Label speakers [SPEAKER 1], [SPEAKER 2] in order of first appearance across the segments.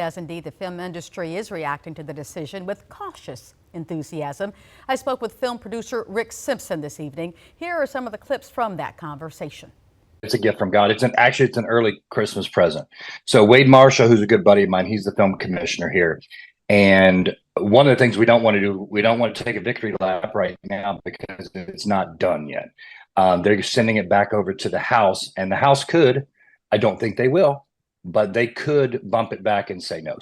[SPEAKER 1] As indeed, the film industry is reacting to the decision with cautious enthusiasm. I spoke with film producer Rick Simpson this evening. Here are some of the clips from that conversation.
[SPEAKER 2] It's a gift from God. It's an early Christmas present. So Wade Marshall, who's a good buddy of mine, he's the film commissioner here. And one of the things we don't want to do, we don't want to take a victory lap right now because it's not done yet. They're sending it back over to the House, and the House could, I don't think they will, but they could bump it back and say no.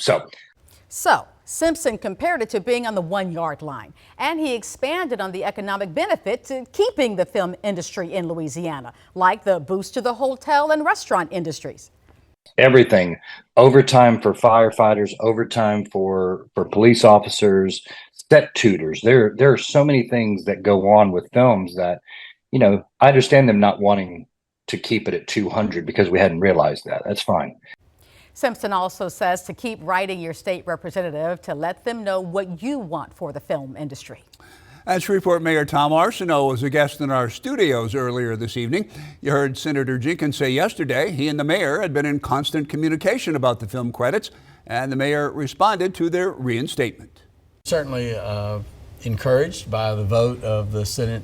[SPEAKER 1] So Simpson compared it to being on the 1 yard line, and he expanded on the economic benefit to keeping the film industry in Louisiana, like the boost to the hotel and restaurant industries.
[SPEAKER 2] Everything, overtime for firefighters, overtime for police officers, set tutors. There are so many things that go on with films that, you know, I understand them not wanting to keep it at 200 because we hadn't realized that. That's fine.
[SPEAKER 1] Simpson also says to keep writing your state representative to let them know what you want for the film industry.
[SPEAKER 3] And Shreveport Mayor Tom Arsenault was a guest in our studios earlier this evening. You heard Senator Jenkins say yesterday he and the mayor had been in constant communication about the film credits, and the mayor responded to their reinstatement.
[SPEAKER 4] Certainly encouraged by the vote of the Senate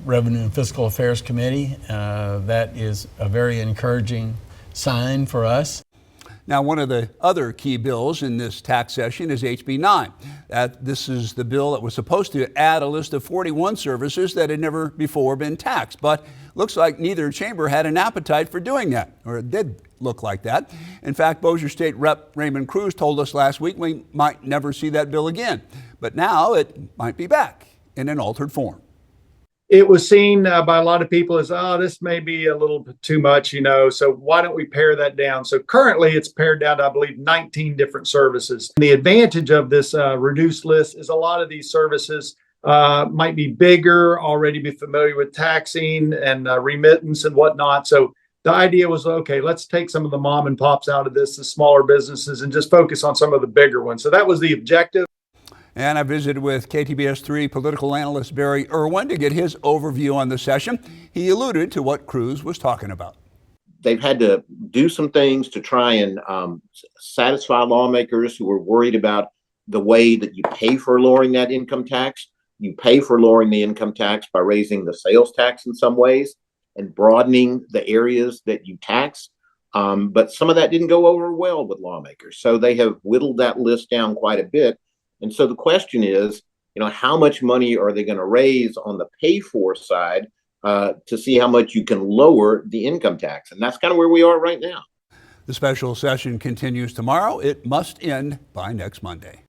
[SPEAKER 4] Revenue and Fiscal Affairs Committee. That is a very encouraging sign for us.
[SPEAKER 3] Now, one of the other key bills in this tax session is HB 9. This is the bill that was supposed to add a list of 41 services that had never before been taxed, but looks like neither chamber had an appetite for doing that, or it did look like that. In fact, Bossier State Rep. Raymond Cruz told us last week we might never see that bill again, but now it might be back in an altered form.
[SPEAKER 5] It was seen by a lot of people as, oh, this may be a little bit too much, you know, so why don't we pare that down? So currently it's pared down to, I believe, 19 different services. The advantage of this reduced list is a lot of these services might be bigger, already be familiar with taxing and remittance and whatnot. So the idea was, okay, let's take some of the mom and pops out of this, the smaller businesses, and just focus on some of the bigger ones. So that was the objective.
[SPEAKER 3] And I visited with KTBS 3 political analyst Barry Irwin to get his overview on the session. He alluded to what Cruz was talking about.
[SPEAKER 6] They've had to do some things to try and satisfy lawmakers who are worried about the way that you pay for lowering that income tax. You pay for lowering the income tax by raising the sales tax in some ways and broadening the areas that you tax. But some of that didn't go over well with lawmakers. So they have whittled that list down quite a bit. And so the question is, you know, how much money are they going to raise on the pay for side to see how much you can lower the income tax? And that's kind of where we are right now.
[SPEAKER 3] The special session continues tomorrow. It must end by next Monday.